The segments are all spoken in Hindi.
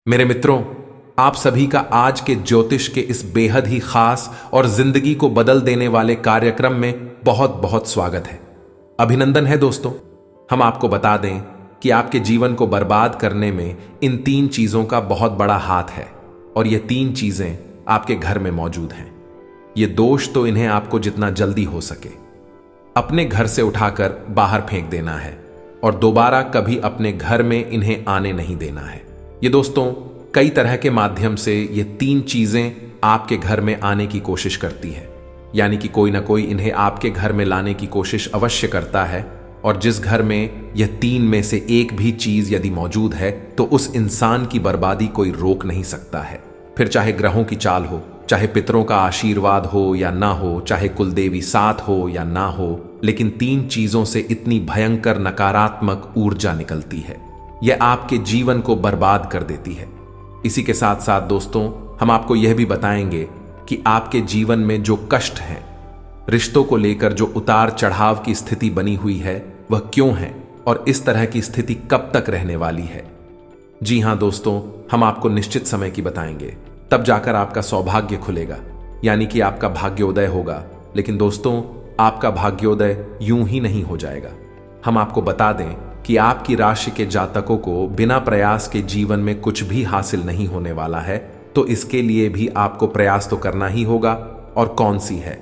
मेरे मित्रों, आप सभी का आज के ज्योतिष के इस बेहद ही खास और जिंदगी को बदल देने वाले कार्यक्रम में बहुत बहुत स्वागत है। अभिनंदन है दोस्तों। हम आपको बता दें कि आपके जीवन को बर्बाद करने में इन 3 चीजों का बहुत बड़ा हाथ है और ये 3 चीजें आपके घर में मौजूद हैं। ये दोष तो इन्हें आपको जितना जल्दी हो सके अपने घर से उठाकर बाहर फेंक देना है और दोबारा कभी अपने घर में इन्हें आने नहीं देना है। ये दोस्तों कई तरह के माध्यम से ये 3 चीजें आपके घर में आने की कोशिश करती है, यानी कि कोई ना कोई इन्हें आपके घर में लाने की कोशिश अवश्य करता है। और जिस घर में यह 3 में से एक भी चीज यदि मौजूद है तो उस इंसान की बर्बादी कोई रोक नहीं सकता है। फिर चाहे ग्रहों की चाल हो, चाहे पितरों का आशीर्वाद हो या ना हो, चाहे कुलदेवी साथ हो या ना हो, लेकिन 3 चीजों से इतनी भयंकर नकारात्मक ऊर्जा निकलती है, यह आपके जीवन को बर्बाद कर देती है। इसी के साथ साथ दोस्तों हम आपको यह भी बताएंगे कि आपके जीवन में जो कष्ट हैं, रिश्तों को लेकर जो उतार चढ़ाव की स्थिति बनी हुई है वह क्यों है और इस तरह की स्थिति कब तक रहने वाली है। जी हां दोस्तों, हम आपको निश्चित समय की बताएंगे, तब जाकर आपका सौभाग्य खुलेगा, यानी कि आपका भाग्योदय होगा। लेकिन दोस्तों आपका भाग्योदय यूं ही नहीं हो जाएगा। हम आपको बता दें कि आपकी राशि के जातकों को बिना प्रयास के जीवन में कुछ भी हासिल नहीं होने वाला है, तो इसके लिए भी आपको प्रयास तो करना ही होगा। और कौन सी है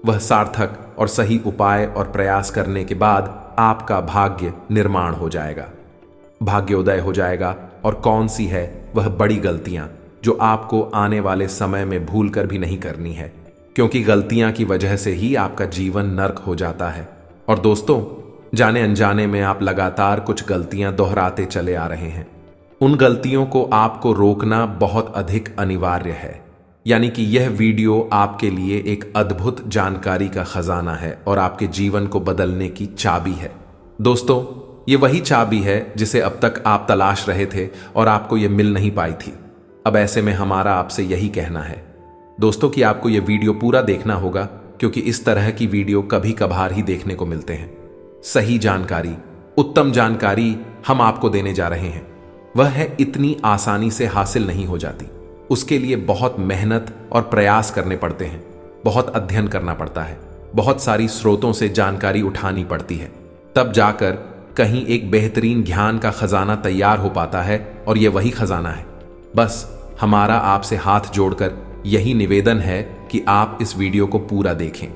वह सार्थक और सही उपाय और प्रयास करने के बाद आपका भाग्य निर्माण हो जाएगा, भाग्योदय हो जाएगा। और कौन सी है वह बड़ी गलतियां जो आपको आने वाले समय में भूल कर भी नहीं करनी है, क्योंकि गलतियां की वजह से ही आपका जीवन नर्क हो जाता है। और दोस्तों जाने अनजाने में आप लगातार कुछ गलतियां दोहराते चले आ रहे हैं। उन गलतियों को आपको रोकना बहुत अधिक अनिवार्य है, यानी कि यह वीडियो आपके लिए एक अद्भुत जानकारी का खजाना है और आपके जीवन को बदलने की चाबी है। दोस्तों ये वही चाबी है जिसे अब तक आप तलाश रहे थे और आपको यह मिल नहीं पाई थी। अब ऐसे में हमारा आपसे यही कहना है दोस्तों कि आपको यह वीडियो पूरा देखना होगा, क्योंकि इस तरह की वीडियो कभी कभार ही देखने को मिलते हैं। सही जानकारी, उत्तम जानकारी हम आपको देने जा रहे हैं। वह है इतनी आसानी से हासिल नहीं हो जाती, उसके लिए बहुत मेहनत और प्रयास करने पड़ते हैं, बहुत अध्ययन करना पड़ता है, बहुत सारी स्रोतों से जानकारी उठानी पड़ती है, तब जाकर कहीं एक बेहतरीन ज्ञान का खजाना तैयार हो पाता है। और यह वही खजाना है। बस हमारा आपसे हाथ जोड़कर यही निवेदन है कि आप इस वीडियो को पूरा देखें।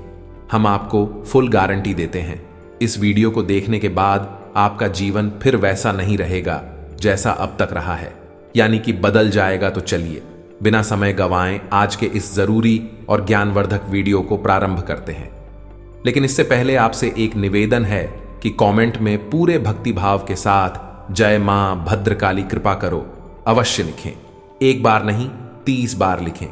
हम आपको फुल गारंटी देते हैं, इस वीडियो को देखने के बाद आपका जीवन फिर वैसा नहीं रहेगा जैसा अब तक रहा है, यानी कि बदल जाएगा। तो चलिए बिना समय गंवाएं आज के इस जरूरी और ज्ञानवर्धक वीडियो को प्रारंभ करते हैं। लेकिन इससे पहले आपसे एक निवेदन है कि कमेंट में पूरे भक्तिभाव के साथ जय मां भद्रकाली कृपा करो अवश्य लिखें। एक बार नहीं 30 बार लिखें।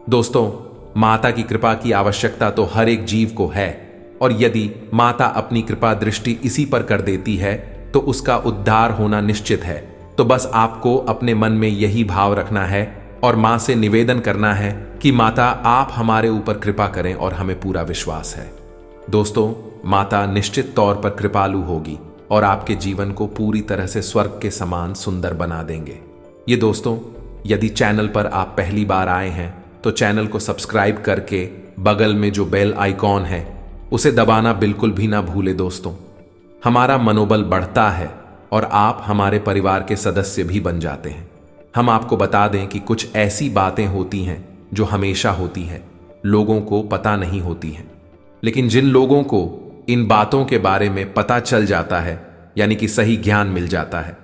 दोस्तों माता की कृपा की आवश्यकता तो हर एक जीव को है, और यदि माता अपनी कृपा दृष्टि इसी पर कर देती है तो उसका उद्धार होना निश्चित है। तो बस आपको अपने मन में यही भाव रखना है और मां से निवेदन करना है कि माता आप हमारे ऊपर कृपा करें, और हमें पूरा विश्वास है दोस्तों माता निश्चित तौर पर कृपालु होगी और आपके जीवन को पूरी तरह से स्वर्ग के समान सुंदर बना देंगे। ये दोस्तों यदि चैनल पर आप पहली बार आए हैं तो चैनल को सब्सक्राइब करके बगल में जो बेल आइकॉन है उसे दबाना बिल्कुल भी ना भूले। दोस्तों हमारा मनोबल बढ़ता है और आप हमारे परिवार के सदस्य भी बन जाते हैं। हम आपको बता दें कि कुछ ऐसी बातें होती हैं जो हमेशा होती हैं, लोगों को पता नहीं होती हैं, लेकिन जिन लोगों को इन बातों के बारे में पता चल जाता है, यानी कि सही ज्ञान मिल जाता है,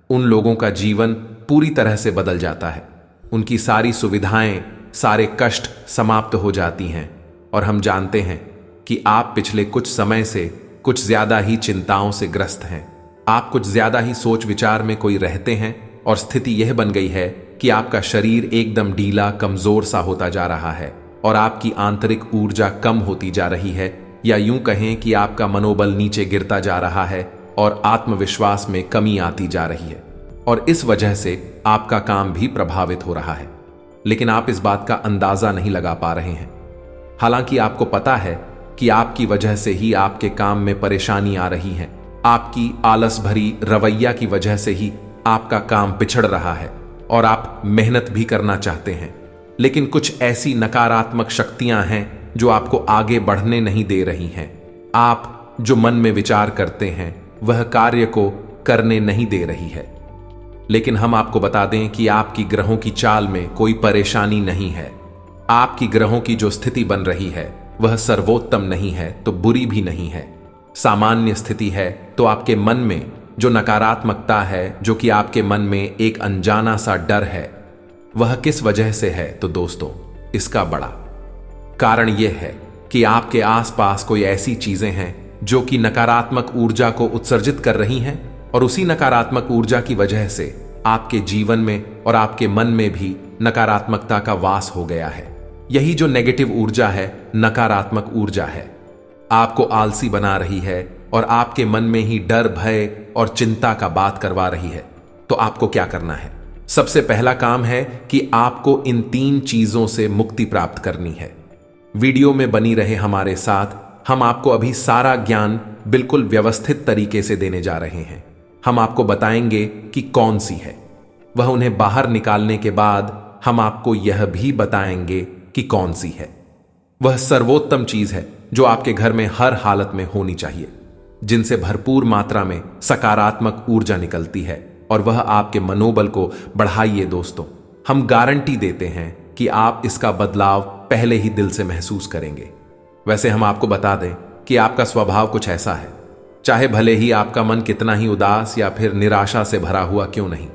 उन लोगों का जीवन पूरी तरह से बदल जाता है। उनकी सारी सुविधाएं, सारे कष्ट समाप्त हो जाती हैं। और हम जानते हैं कि आप पिछले कुछ समय से कुछ ज्यादा ही चिंताओं से ग्रस्त हैं। आप कुछ ज्यादा ही सोच विचार में कोई रहते हैं और स्थिति यह बन गई है कि आपका शरीर एकदम ढीला कमजोर सा होता जा रहा है और आपकी आंतरिक ऊर्जा कम होती जा रही है, या यूं कहें कि आपका मनोबल नीचे गिरता जा रहा है और आत्मविश्वास में कमी आती जा रही है, और इस वजह से आपका काम भी प्रभावित हो रहा है। लेकिन आप इस बात का अंदाजा नहीं लगा पा रहे हैं। हालांकि आपको पता है कि आपकी वजह से ही आपके काम में परेशानी आ रही है, आपकी आलस भरी रवैया की वजह से ही आपका काम पिछड़ रहा है, और आप मेहनत भी करना चाहते हैं, लेकिन कुछ ऐसी नकारात्मक शक्तियां हैं जो आपको आगे बढ़ने नहीं दे रही हैं। आप जो मन में विचार करते हैं वह कार्य को करने नहीं दे रही है। लेकिन हम आपको बता दें कि आपकी ग्रहों की चाल में कोई परेशानी नहीं है। आपकी ग्रहों की जो स्थिति बन रही है वह सर्वोत्तम नहीं है तो बुरी भी नहीं है, सामान्य स्थिति है। तो आपके मन में जो नकारात्मकता है, जो कि आपके मन में एक अनजाना सा डर है, वह किस वजह से है? तो दोस्तों, इसका बड़ा कारण यह है कि आपके आसपास कोई ऐसी चीजें हैं जो कि नकारात्मक ऊर्जा को उत्सर्जित कर रही हैं, और उसी नकारात्मक ऊर्जा की वजह से आपके जीवन में और आपके मन में भी नकारात्मकता का वास हो गया है। यही जो नेगेटिव ऊर्जा है, नकारात्मक ऊर्जा है, आपको आलसी बना रही है और आपके मन में ही डर, भय और चिंता का बात करवा रही है। तो आपको क्या करना है? सबसे पहला काम है कि आपको इन 3 चीजों से मुक्ति प्राप्त करनी है। वीडियो में बनी रहे हमारे साथ, हम आपको अभी सारा ज्ञान बिल्कुल व्यवस्थित तरीके से देने जा रहे हैं। हम आपको बताएंगे कि कौन सी है, वह उन्हें बाहर निकालने के बाद हम आपको यह भी बताएंगे कि कौन सी है वह सर्वोत्तम चीज है जो आपके घर में हर हालत में होनी चाहिए, जिनसे भरपूर मात्रा में सकारात्मक ऊर्जा निकलती है और वह आपके मनोबल को बढ़ाइए। दोस्तों, हम गारंटी देते हैं कि आप इसका बदलाव पहले ही दिल से महसूस करेंगे। वैसे हम आपको बता दें कि आपका स्वभाव कुछ ऐसा है, चाहे भले ही आपका मन कितना ही उदास या फिर निराशा से भरा हुआ क्यों नहीं,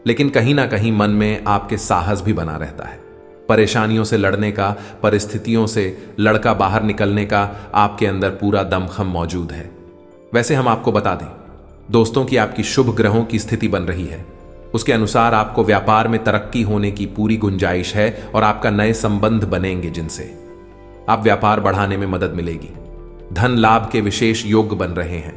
लेकिन कहीं ना कहीं मन में आपके साहस भी बना रहता है। परेशानियों से लड़ने का, परिस्थितियों से लड़का बाहर निकलने का आपके अंदर पूरा दमखम मौजूद है। वैसे हम आपको बता दें दोस्तों कि आपकी शुभ ग्रहों की स्थिति बन रही है, उसके अनुसार आपको व्यापार में तरक्की होने की पूरी गुंजाइश है और आपका नए संबंध बनेंगे जिनसे आप व्यापार बढ़ाने में मदद मिलेगी। धन लाभ के विशेष योग बन रहे हैं।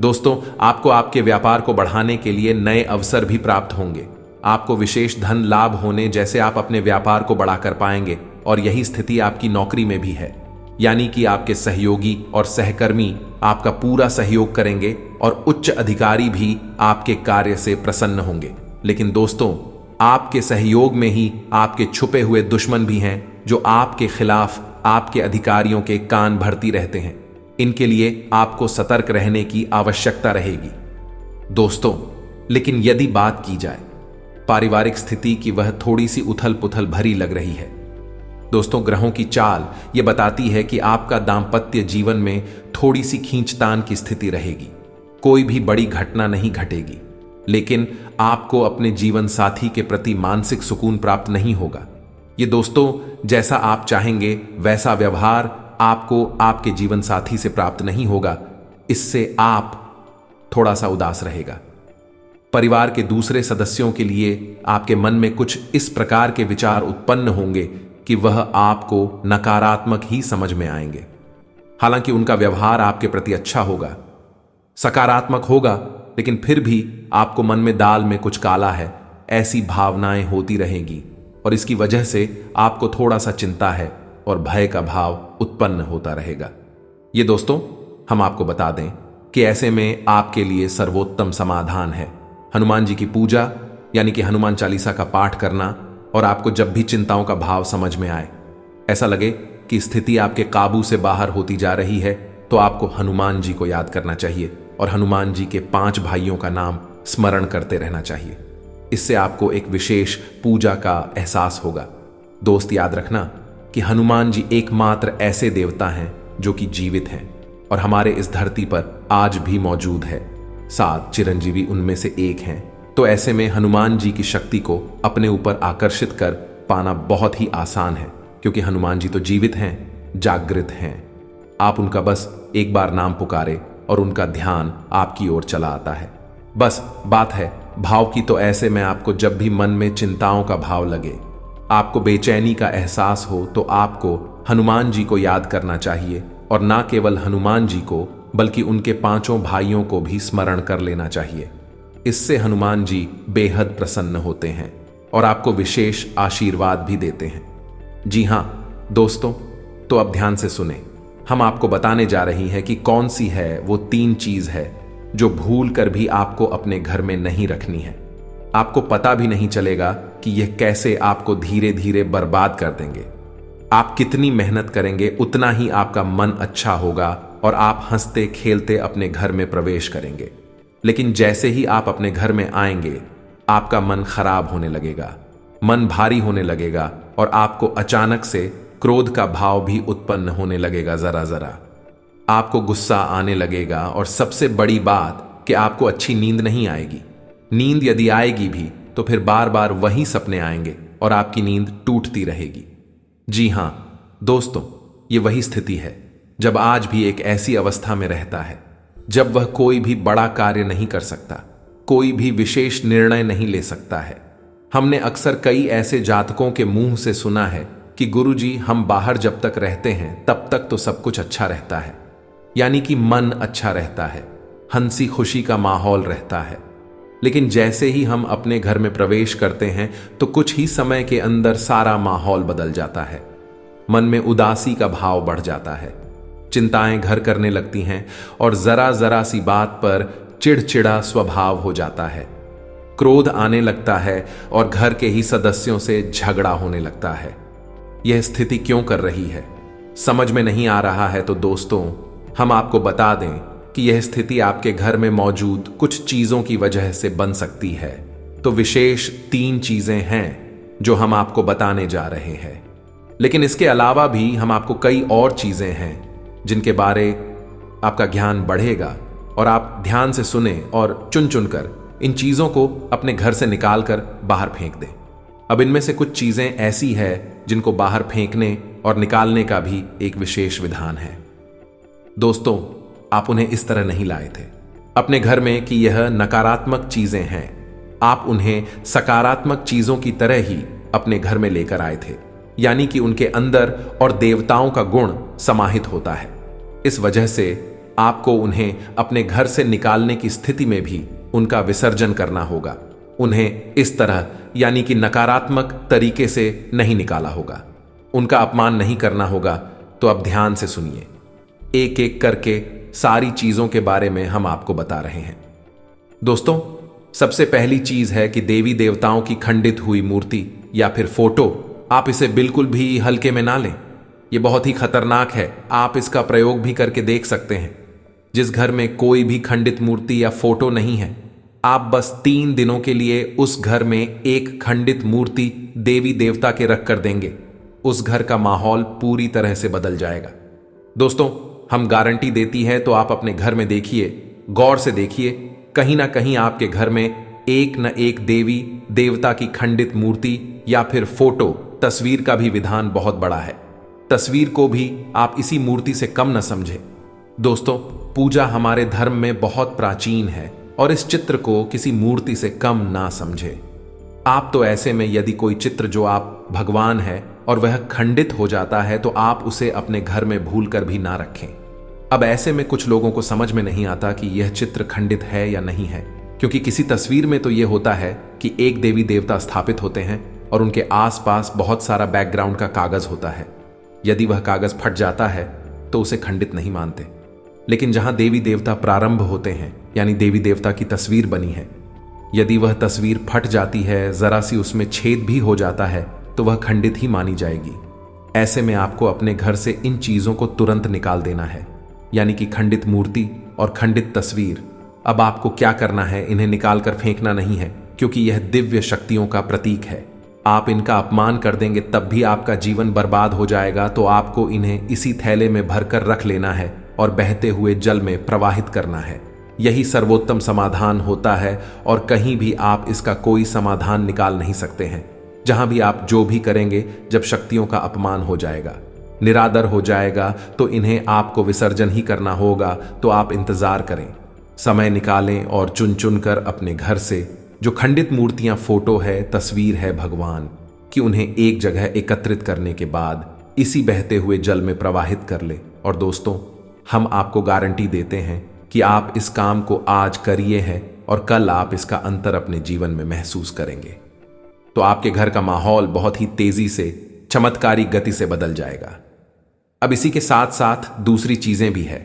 दोस्तों, आपको आपके व्यापार को बढ़ाने के लिए नए अवसर भी प्राप्त होंगे। आपको विशेष धन लाभ होने जैसे आप अपने व्यापार को बढ़ा कर पाएंगे, और यही स्थिति आपकी नौकरी में भी है, यानी कि आपके सहयोगी और सहकर्मी आपका पूरा सहयोग करेंगे और उच्च अधिकारी भी आपके कार्य से प्रसन्न होंगे। लेकिन दोस्तों, आपके सहयोग में ही आपके छुपे हुए दुश्मन भी हैं जो आपके खिलाफ आपके अधिकारियों के कान भरती रहते हैं। इनके लिए आपको सतर्क रहने की आवश्यकता रहेगी। दोस्तों, लेकिन यदि बात की जाए पारिवारिक स्थिति की, वह थोड़ी सी उथल पुथल भरी लग रही है। दोस्तों, ग्रहों की चाल यह बताती है कि आपका दांपत्य जीवन में थोड़ी सी खींचतान की स्थिति रहेगी। कोई भी बड़ी घटना नहीं घटेगी, लेकिन आपको अपने जीवन साथी के प्रति मानसिक सुकून प्राप्त नहीं होगा। ये दोस्तों, जैसा आप चाहेंगे वैसा व्यवहार आपको आपके जीवन साथी से प्राप्त नहीं होगा। इससे आप थोड़ा सा उदास रहेगा। परिवार के दूसरे सदस्यों के लिए आपके मन में कुछ इस प्रकार के विचार उत्पन्न होंगे कि वह आपको नकारात्मक ही समझ में आएंगे। हालांकि उनका व्यवहार आपके प्रति अच्छा होगा, सकारात्मक होगा, लेकिन फिर भी आपको मन में दाल में कुछ काला है, ऐसी भावनाएं होती रहेंगी और इसकी वजह से आपको थोड़ा सा चिंता है और भय का भाव उत्पन्न होता रहेगा। ये दोस्तों, हम आपको बता दें कि ऐसे में आपके लिए सर्वोत्तम समाधान है हनुमान जी की पूजा, यानी कि हनुमान चालीसा का पाठ करना। और आपको जब भी चिंताओं का भाव समझ में आए, ऐसा लगे कि स्थिति आपके काबू से बाहर होती जा रही है, तो आपको हनुमान जी को याद करना चाहिए और हनुमान जी के 5 भाइयों का नाम स्मरण करते रहना चाहिए। इससे आपको एक विशेष पूजा का एहसास होगा। दोस्त, याद रखना कि हनुमान जी एकमात्र ऐसे देवता हैं जो कि जीवित हैं और हमारे इस धरती पर आज भी मौजूद है। 7 चिरंजीवी उनमें से एक हैं। तो ऐसे में हनुमान जी की शक्ति को अपने ऊपर आकर्षित कर पाना बहुत ही आसान है, क्योंकि हनुमान जी तो जीवित हैं, जागृत हैं। आप उनका बस एक बार नाम पुकारे और उनका ध्यान आपकी ओर चला आता है। बस बात है भाव की। तो ऐसे में आपको जब भी मन में चिंताओं का भाव लगे, आपको बेचैनी का एहसास हो, तो आपको हनुमान जी को याद करना चाहिए। और ना केवल हनुमान जी को, बल्कि उनके 5 भाइयों को भी स्मरण कर लेना चाहिए। इससे हनुमान जी बेहद प्रसन्न होते हैं और आपको विशेष आशीर्वाद भी देते हैं। जी हां दोस्तों, तो अब ध्यान से सुने। हम आपको बताने जा रही हैं कि कौन सी है वो 3 चीज है जो भूल कर भी आपको अपने घर में नहीं रखनी है। आपको पता भी नहीं चलेगा कि यह कैसे आपको धीरे धीरे बर्बाद कर देंगे। आप कितनी मेहनत करेंगे उतना ही आपका मन अच्छा होगा और आप हंसते खेलते अपने घर में प्रवेश करेंगे। लेकिन जैसे ही आप अपने घर में आएंगे, आपका मन खराब होने लगेगा, मन भारी होने लगेगा और आपको अचानक से क्रोध का भाव भी उत्पन्न होने लगेगा। जरा जरा आपको गुस्सा आने लगेगा और सबसे बड़ी बात कि आपको अच्छी नींद नहीं आएगी। नींद यदि आएगी भी तो फिर बार बार वही सपने आएंगे और आपकी नींद टूटती रहेगी। जी हां दोस्तों, ये वही स्थिति है जब आज भी एक ऐसी अवस्था में रहता है जब वह कोई भी बड़ा कार्य नहीं कर सकता, कोई भी विशेष निर्णय नहीं ले सकता है। हमने अक्सर कई ऐसे जातकों के मुंह से सुना है कि गुरुजी, हम बाहर जब तक रहते हैं तब तक तो सब कुछ अच्छा रहता है, यानी कि मन अच्छा रहता है, हंसी खुशी का माहौल रहता है। लेकिन जैसे ही हम अपने घर में प्रवेश करते हैं तो कुछ ही समय के अंदर सारा माहौल बदल जाता है। मन में उदासी का भाव बढ़ जाता है, चिंताएं घर करने लगती हैं और जरा जरा सी बात पर चिड़चिड़ा स्वभाव हो जाता है। क्रोध आने लगता है और घर के ही सदस्यों से झगड़ा होने लगता है। यह स्थिति क्यों कर रही है, समझ में नहीं आ रहा है तो दोस्तों, हम आपको बता दें कि यह स्थिति आपके घर में मौजूद कुछ चीजों की वजह से बन सकती है। तो विशेष 3 चीजें हैं जो हम आपको बताने जा रहे हैं। लेकिन इसके अलावा भी हम आपको कई और चीजें हैं जिनके बारे आपका ज्ञान बढ़ेगा और आप ध्यान से सुने और चुन चुन कर इन चीजों को अपने घर से निकाल कर बाहर फेंक दें। अब इनमें से कुछ चीजें ऐसी है जिनको बाहर फेंकने और निकालने का भी एक विशेष विधान है। दोस्तों, आप उन्हें इस तरह नहीं लाए थे अपने घर में कि यह नकारात्मक चीजें हैं। आप उन्हें सकारात्मक चीजों की तरह ही अपने घर में लेकर आए थे, यानी कि उनके अंदर और देवताओं का गुण समाहित होता है। इस वजह से आपको उन्हें अपने घर से निकालने की स्थिति में भी उनका विसर्जन करना होगा। उन्हें इस तरह यानी कि नकारात्मक तरीके से नहीं निकाला होगा, उनका अपमान नहीं करना होगा। तो अब ध्यान से सुनिए, एक एक करके सारी चीजों के बारे में हम आपको बता रहे हैं। दोस्तों, सबसे पहली चीज है कि देवी देवताओं की खंडित हुई मूर्ति या फिर फोटो, आप इसे बिल्कुल भी हल्के में ना लें। यह बहुत ही खतरनाक है। आप इसका प्रयोग भी करके देख सकते हैं। जिस घर में कोई भी खंडित मूर्ति या फोटो नहीं है, आप बस 3 दिनों के लिए उस घर में एक खंडित मूर्ति देवी देवता के रख कर देंगे, उस घर का माहौल पूरी तरह से बदल जाएगा। दोस्तों, हम गारंटी देती है, तो आप अपने घर में देखिए, गौर से देखिए, कहीं ना कहीं आपके घर में एक न एक देवी देवता की खंडित मूर्ति या फिर फोटो, तस्वीर का भी विधान बहुत बड़ा है। तस्वीर को भी आप इसी मूर्ति से कम न समझे। दोस्तों, पूजा हमारे धर्म में बहुत प्राचीन है और इस चित्र को किसी मूर्ति से कम ना समझे। आप तो ऐसे में यदि कोई चित्र जो आप भगवान है और वह खंडित हो जाता है तो आप उसे अपने घर में भूल कर भी ना रखें। अब ऐसे में कुछ लोगों को समझ में नहीं आता कि यह चित्र खंडित है या नहीं है, क्योंकि किसी तस्वीर में तो यह होता है कि एक देवी देवता स्थापित होते हैं और उनके आसपास बहुत सारा बैकग्राउंड का कागज होता है। यदि वह कागज फट जाता है तो उसे खंडित नहीं मानते। लेकिन जहां देवी देवता प्रारंभ होते हैं, यानी देवी देवता की तस्वीर बनी है, यदि वह तस्वीर फट जाती है, जरा सी उसमें छेद भी हो जाता है, तो वह खंडित ही मानी जाएगी। ऐसे में आपको अपने घर से इन चीजों को तुरंत निकाल देना है, यानी कि खंडित मूर्ति और खंडित तस्वीर। अब आपको क्या करना है, इन्हें निकालकर फेंकना नहीं है, क्योंकि यह दिव्य शक्तियों का प्रतीक है। आप इनका अपमान कर देंगे तब भी आपका जीवन बर्बाद हो जाएगा। तो आपको इन्हें इसी थैले में भरकर रख लेना है और बहते हुए जल में प्रवाहित करना है। यही सर्वोत्तम समाधान होता है और कहीं भी आप इसका कोई समाधान निकाल नहीं सकते हैं। जहां भी आप जो भी करेंगे, जब शक्तियों का अपमान हो जाएगा, निरादर हो जाएगा, तो इन्हें आपको विसर्जन ही करना होगा। तो आप इंतजार करें, समय निकालें और चुन चुन कर अपने घर से जो खंडित मूर्तियां, फोटो है, तस्वीर है भगवान कि उन्हें एक जगह एकत्रित करने के बाद इसी बहते हुए जल में प्रवाहित कर ले। और दोस्तों, हम आपको गारंटी देते हैं कि आप इस काम को आज करिए हैं और कल आप इसका अंतर अपने जीवन में महसूस करेंगे। तो आपके घर का माहौल बहुत ही तेजी से, चमत्कारी गति से बदल जाएगा। अब इसी के साथ साथ दूसरी चीजें भी है,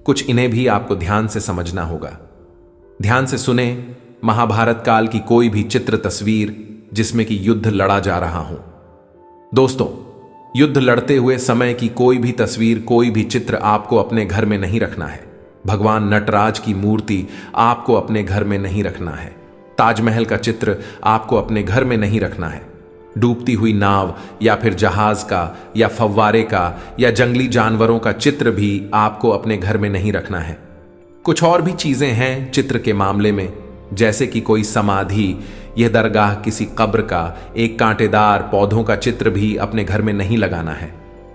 कुछ इन्हें भी आपको ध्यान से समझना होगा। ध्यान से सुने महाभारत काल की कोई भी चित्र तस्वीर जिसमें कि युद्ध लड़ा जा रहा हो। दोस्तों, युद्ध लड़ते हुए समय की कोई भी तस्वीर, कोई भी चित्र आपको अपने घर में नहीं रखना है। भगवान नटराज की मूर्ति आपको अपने घर में नहीं रखना है। ताजमहल का चित्र आपको अपने घर में नहीं रखना है। डूबती हुई नाव या फिर जहाज का या फव्वारे का या जंगली जानवरों का चित्र भी आपको अपने घर में नहीं रखना है। कुछ और भी चीजें हैं चित्र के मामले में, जैसे कि कोई समाधि, यह दरगाह किसी कब्र का, एक कांटेदार पौधों का चित्र भी अपने घर में नहीं लगाना है।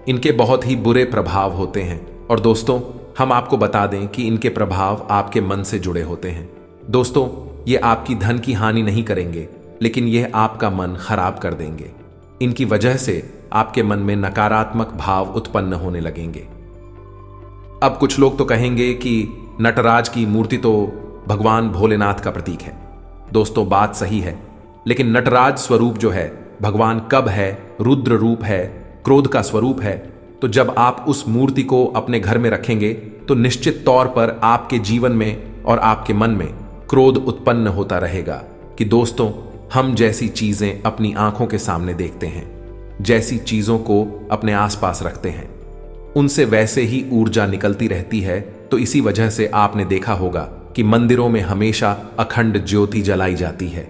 इनके बहुत ही बुरे प्रभाव होते हैं और दोस्तों, हम आपको बता दें कि इनके प्रभाव आपके मन से जुड़े होते हैं। दोस्तों, ये आपकी धन की हानि नहीं करेंगे, लेकिन यह आपका मन खराब कर देंगे। इनकी वजह से आपके मन में नकारात्मक भाव उत्पन्न होने लगेंगे। अब कुछ लोग तो कहेंगे कि नटराज की मूर्ति तो भगवान भोलेनाथ का प्रतीक है। दोस्तों, बात सही है, लेकिन नटराज स्वरूप जो है भगवान कब है, रुद्र रूप है, क्रोध का स्वरूप है। तो जब आप उस मूर्ति को अपने घर में रखेंगे तो निश्चित तौर पर आपके जीवन में और आपके मन में क्रोध उत्पन्न होता रहेगा कि दोस्तों, हम जैसी चीजें अपनी आंखों के सामने देखते हैं, जैसी चीजों को अपने आसपास रखते हैं, उनसे वैसे ही ऊर्जा निकलती रहती है। तो इसी वजह से आपने देखा होगा कि मंदिरों में हमेशा अखंड ज्योति जलाई जाती है।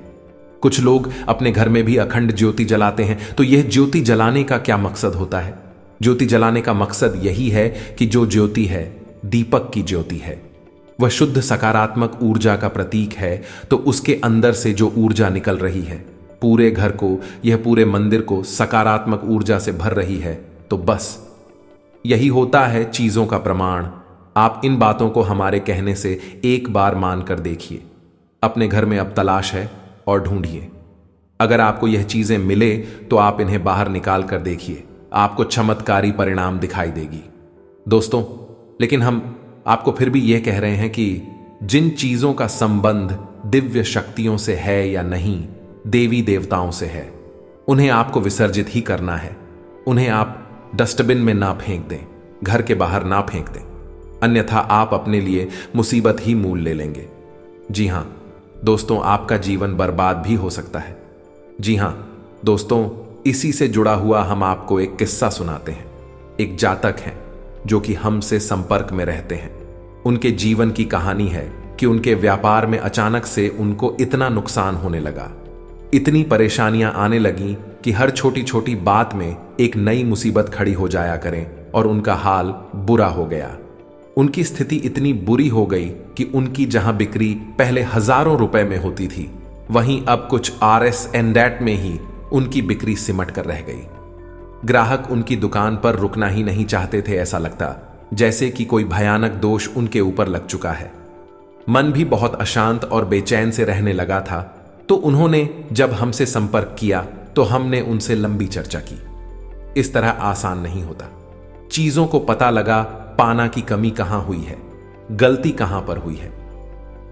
कुछ लोग अपने घर में भी अखंड ज्योति जलाते हैं। तो यह ज्योति जलाने का क्या मकसद होता है? ज्योति जलाने का मकसद यही है कि जो ज्योति है दीपक की ज्योति है, वह शुद्ध सकारात्मक ऊर्जा का प्रतीक है। तो उसके अंदर से जो ऊर्जा निकल रही है पूरे घर को, यह पूरे मंदिर को सकारात्मक ऊर्जा से भर रही है। तो बस यही होता है चीजों का प्रमाण। आप इन बातों को हमारे कहने से एक बार मानकर देखिए। अपने घर में अब तलाश है और ढूंढिए। अगर आपको यह चीजें मिले तो आप इन्हें बाहर निकाल कर देखिए, आपको चमत्कारी परिणाम दिखाई देगी। दोस्तों, लेकिन हम आपको फिर भी यह कह रहे हैं कि जिन चीजों का संबंध दिव्य शक्तियों से है या नहीं, देवी देवताओं से है, उन्हें आपको विसर्जित ही करना है। उन्हें आप डस्टबिन में ना फेंक दें, घर के बाहर ना फेंक दें, अन्यथा आप अपने लिए मुसीबत ही मूल ले लेंगे। जी हां दोस्तों, आपका जीवन बर्बाद भी हो सकता है। जी हां दोस्तों, इसी से जुड़ा हुआ हम आपको एक किस्सा सुनाते हैं। एक जातक हैं जो कि हमसे संपर्क में रहते हैं। उनके जीवन की कहानी है कि उनके व्यापार में अचानक से उनको इतना नुकसान होने लगा, इतनी परेशानियां आने लगी कि हर छोटी छोटी बात में एक नई मुसीबत खड़ी हो जाया करें और उनका हाल बुरा हो गया। उनकी स्थिति इतनी बुरी हो गई कि उनकी जहां बिक्री पहले हजारों रुपए में होती थी, वहीं अब कुछ RS and that में ही उनकी बिक्री सिमट कर रह गई। ग्राहक उनकी दुकान पर रुकना ही नहीं चाहते थे। ऐसा लगता जैसे कि कोई भयानक दोष उनके ऊपर लग चुका है। मन भी बहुत अशांत और बेचैन से रहने लगा था। तो उन्होंने जब हमसे संपर्क किया तो हमने उनसे लंबी चर्चा की। इस तरह आसान नहीं होता। चीजों को पता लगा पाना की कमी कहां हुई है, गलती कहां पर हुई है।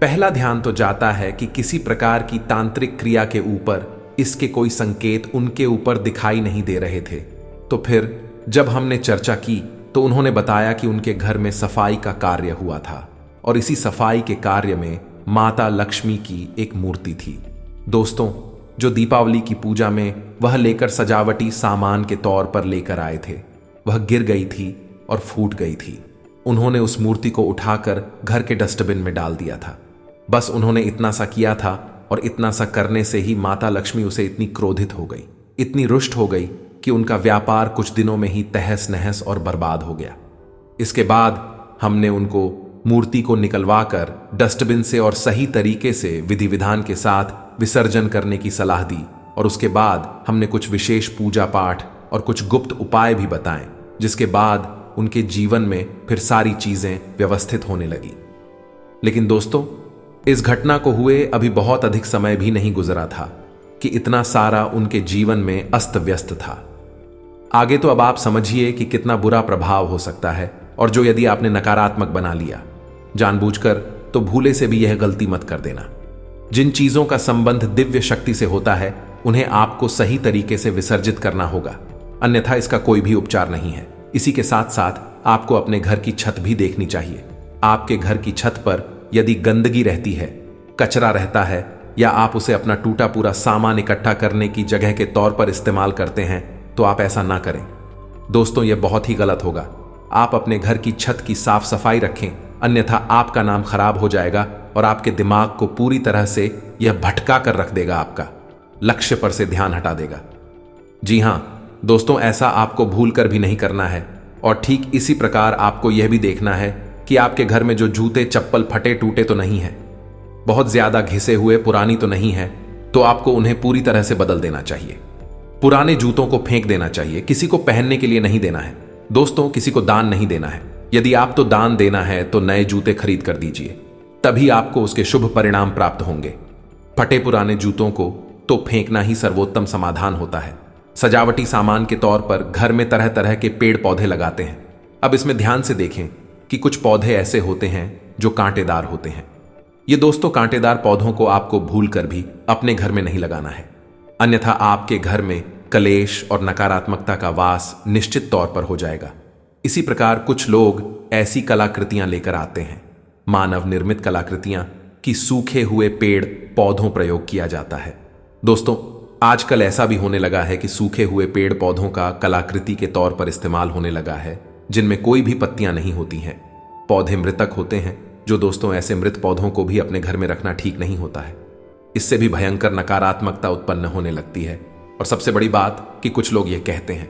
पहला ध्यान तो जाता है कि किसी प्रकार की तांत्रिक क्रिया के ऊपर इसके कोई संकेत उनके ऊपर दिखाई नहीं दे रहे थे। तो फिर जब हमने चर्चा की तो उन्होंने बताया कि उनके घर में सफाई का कार्य हुआ था और इसी सफाई के कार्य में माता लक्ष्मी की एक मूर्ति थी। दोस्तों, जो दीपावली की पूजा में वह लेकर सजावटी सामान के तौर पर लेकर आए थे, वह गिर गई थी और फूट गई थी। उन्होंने उस मूर्ति को उठाकर घर के डस्टबिन में डाल दिया था। बस उन्होंने इतना सा किया था और इतना सा करने से ही माता लक्ष्मी उसे इतनी क्रोधित हो गई, इतनी रुष्ट हो गई कि उनका व्यापार कुछ दिनों में ही तहस नहस और बर्बाद हो गया। इसके बाद हमने उनको मूर्ति को निकलवाकर डस्टबिन से और सही तरीके से विधि विधान के साथ विसर्जन करने की सलाह दी और उसके बाद हमने कुछ विशेष पूजा पाठ और कुछ गुप्त उपाय भी बताएं, जिसके बाद उनके जीवन में फिर सारी चीजें व्यवस्थित होने लगी। लेकिन दोस्तों, इस घटना को हुए अभी बहुत अधिक समय भी नहीं गुजरा था कि इतना सारा उनके जीवन में अस्त व्यस्त था। आगे तो अब आप समझिए कि कितना बुरा प्रभाव हो सकता है, और जो यदि आपने नकारात्मक बना लिया जानबूझकर, तो भूले से भी यह गलती मत कर देना। जिन चीजों का संबंध दिव्य शक्ति से होता है उन्हें आपको सही तरीके से विसर्जित करना होगा, अन्यथा इसका कोई भी उपचार नहीं है। इसी के साथ साथ आपको अपने घर की छत भी देखनी चाहिए। आपके घर की छत पर यदि गंदगी रहती है, कचरा रहता है, या आप उसे अपना टूटा पूरा सामान इकट्ठा करने की जगह के तौर पर इस्तेमाल करते हैं तो आप ऐसा ना करें। दोस्तों, यह बहुत ही गलत होगा। आप अपने घर की छत की साफ सफाई रखें, अन्यथा आपका नाम खराब हो जाएगा और आपके दिमाग को पूरी तरह से यह भटका कर रख देगा, आपका लक्ष्य पर से ध्यान हटा देगा। जी हां दोस्तों, ऐसा आपको भूल कर भी नहीं करना है। और ठीक इसी प्रकार आपको यह भी देखना है कि आपके घर में जो जूते चप्पल फटे टूटे तो नहीं है, बहुत ज्यादा घिसे हुए पुरानी तो नहीं है, तो आपको उन्हें पूरी तरह से बदल देना चाहिए। पुराने जूतों को फेंक देना चाहिए, किसी को पहनने के लिए नहीं देना है। दोस्तों, किसी को दान नहीं देना है। यदि आप तो दान देना है तो नए जूते खरीद कर दीजिए, तभी आपको उसके शुभ परिणाम प्राप्त होंगे। फटे पुराने जूतों को तो फेंकना ही सर्वोत्तम समाधान होता है। सजावटी सामान के तौर पर घर में तरह तरह के पेड़ पौधे लगाते हैं। अब इसमें ध्यान से देखें कि कुछ पौधे ऐसे होते हैं जो कांटेदार होते हैं। ये दोस्तों, कांटेदार पौधों को आपको भूल कर भी अपने घर में नहीं लगाना है, अन्यथा आपके घर में कलेश और नकारात्मकता का वास निश्चित तौर पर हो जाएगा। इसी प्रकार कुछ लोग ऐसी कलाकृतियां लेकर आते हैं, मानव निर्मित कलाकृतियां, कि सूखे हुए पेड़ पौधों प्रयोग किया जाता है। दोस्तों, आजकल ऐसा भी होने लगा है कि सूखे हुए पेड़ पौधों का कलाकृति के तौर पर इस्तेमाल होने लगा है, जिनमें कोई भी पत्तियां नहीं होती हैं। पौधे मृतक होते हैं, जो दोस्तों ऐसे मृत पौधों को भी अपने घर में रखना ठीक नहीं होता है। इससे भी भयंकर नकारात्मकता उत्पन्न होने लगती है। और सबसे बड़ी बात कि कुछ लोग ये कहते हैं,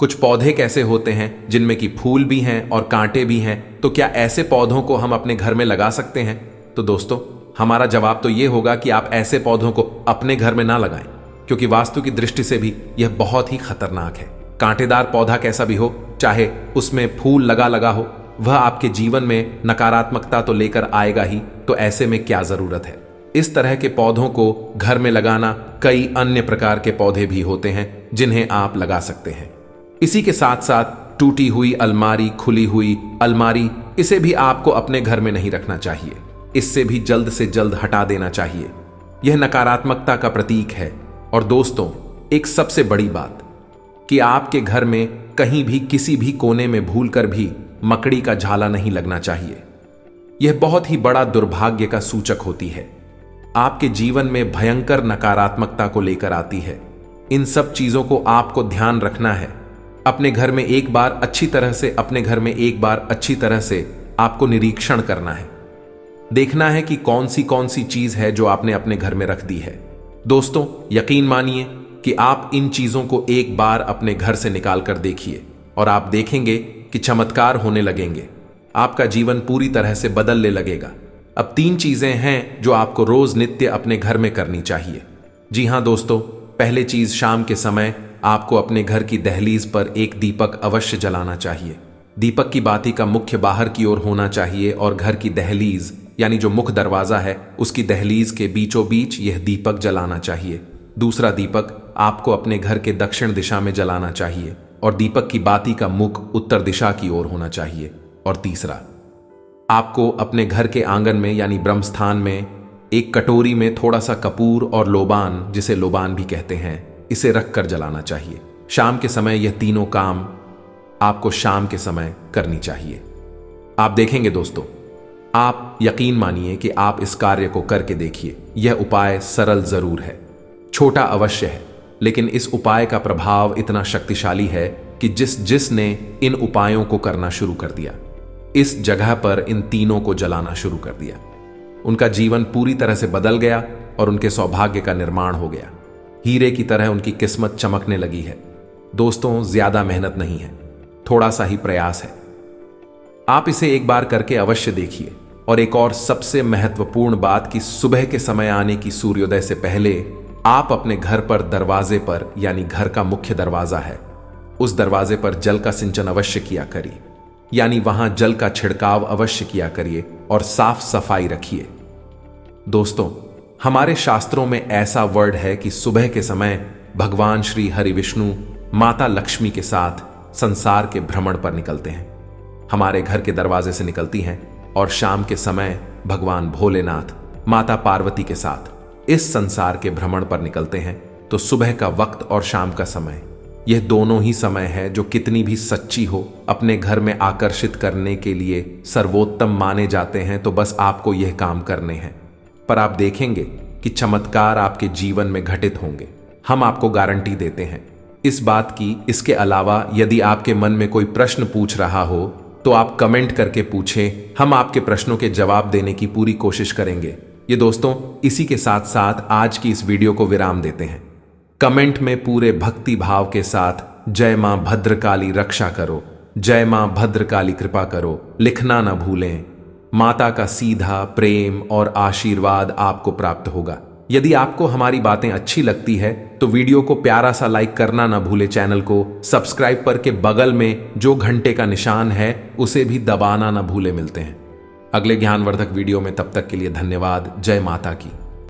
कुछ पौधे कैसे होते हैं जिनमें कि फूल भी हैं और कांटे भी हैं, तो क्या ऐसे पौधों को हम अपने घर में लगा सकते हैं? तो दोस्तों, हमारा जवाब तो यह होगा कि आप ऐसे पौधों को अपने घर में ना लगाएं, क्योंकि वास्तु की दृष्टि से भी यह बहुत ही खतरनाक है। कांटेदार पौधा कैसा भी हो, चाहे उसमें फूल लगा लगा हो, वह आपके जीवन में नकारात्मकता तो लेकर आएगा ही, तो ऐसे में क्या जरूरत है? इस तरह के पौधों को घर में लगाना, कई अन्य प्रकार के पौधे भी होते हैं जिन्हें आप लगा सकते हैं। इसी के साथ साथ टूटी हुई अलमारी, खुली हुई अलमारी, इसे भी आपको अपने घर में नहीं रखना चाहिए। इससे भी जल्द से जल्द हटा देना चाहिए। यह नकारात्मकता का प्रतीक है। और दोस्तों, एक सबसे बड़ी बात कि आपके घर में कहीं भी किसी भी कोने में भूलकर भी मकड़ी का झाला नहीं लगना चाहिए। यह बहुत ही बड़ा दुर्भाग्य का सूचक होती है, आपके जीवन में भयंकर नकारात्मकता को लेकर आती है। इन सब चीजों को आपको ध्यान रखना है। अपने घर में एक बार अच्छी तरह से आपको निरीक्षण करना है, देखना है कि कौन सी चीज है जो आपने अपने घर में रख दी है। दोस्तों, यकीन मानिए कि आप इन चीजों को एक बार अपने घर से निकाल कर देखिए और आप देखेंगे कि चमत्कार होने लगेंगे। आपका जीवन पूरी तरह से बदलने लगेगा। अब 3 चीजें हैं जो आपको रोज नित्य अपने घर में करनी चाहिए। जी हां दोस्तों, पहले चीज, शाम के समय आपको अपने घर की दहलीज पर एक दीपक अवश्य जलाना चाहिए। दीपक की बाती का मुख्य बाहर की ओर होना चाहिए और घर की दहलीज यानी जो मुख्य दरवाजा है उसकी दहलीज के बीचों बीच यह दीपक जलाना चाहिए। दूसरा दीपक आपको अपने घर के दक्षिण दिशा में जलाना चाहिए और दीपक की बाती का मुख उत्तर दिशा की ओर होना चाहिए। और तीसरा, आपको अपने घर के आंगन में यानी ब्रह्मस्थान में एक कटोरी में थोड़ा सा कपूर और लोबान, जिसे लोबान भी कहते हैं, इसे रखकर जलाना चाहिए। शाम के समय यह तीनों काम आपको शाम के समय करनी चाहिए। आप देखेंगे दोस्तों, आप यकीन मानिए कि आप इस कार्य को करके देखिए। यह उपाय सरल जरूर है, छोटा अवश्य है, लेकिन इस उपाय का प्रभाव इतना शक्तिशाली है कि जिसने इन उपायों को करना शुरू कर दिया, इस जगह पर इन तीनों को जलाना शुरू कर दिया, उनका जीवन पूरी तरह से बदल गया और उनके सौभाग्य का निर्माण हो गया। हीरे की तरह उनकी किस्मत चमकने लगी है। दोस्तों, ज्यादा मेहनत नहीं है, थोड़ा सा ही प्रयास है। आप इसे एक बार करके अवश्य देखिए। और एक और सबसे महत्वपूर्ण बात कि सुबह के समय आने की सूर्योदय से पहले आप अपने घर पर दरवाजे पर, यानी घर का मुख्य दरवाजा है, उस दरवाजे पर जल का सिंचन अवश्य किया करिए, यानी वहां जल का छिड़काव अवश्य किया करिए और साफ सफाई रखिए। दोस्तों, हमारे शास्त्रों में ऐसा वर्ड है कि सुबह के समय भगवान श्री हरि विष्णु माता लक्ष्मी के साथ संसार के भ्रमण पर निकलते हैं। हमारे घर के दरवाजे से निकलती हैं और शाम के समय भगवान भोलेनाथ माता पार्वती के साथ इस संसार के भ्रमण पर निकलते हैं। तो सुबह का वक्त और शाम का समय, यह दोनों ही समय है जो कितनी भी सच्ची हो, अपने घर में आकर्षित करने के लिए सर्वोत्तम माने जाते हैं। तो बस आपको यह काम करने हैं। पर आप देखेंगे कि चमत्कार आपके जीवन में घटित होंगे। हम आपको गारंटी देते हैं इस बात की। इसके अलावा यदि आपके मन में कोई प्रश्न पूछ रहा हो तो आप कमेंट करके पूछें, हम आपके प्रश्नों के जवाब देने की पूरी कोशिश करेंगे। ये दोस्तों, इसी के साथ साथ आज की इस वीडियो को विराम देते हैं। कमेंट में पूरे भक्ति भाव के साथ जय मां भद्रकाली रक्षा करो, जय मां भद्रकाली कृपा करो लिखना ना भूलें। माता का सीधा प्रेम और आशीर्वाद आपको प्राप्त होगा। यदि आपको हमारी बातें अच्छी लगती है तो वीडियो को प्यारा सा लाइक करना ना भूले, चैनल को सब्सक्राइब करके बगल में जो घंटे का निशान है उसे भी दबाना ना भूले। मिलते हैं अगले ज्ञानवर्धक वीडियो में, तब तक के लिए धन्यवाद। जय माता की।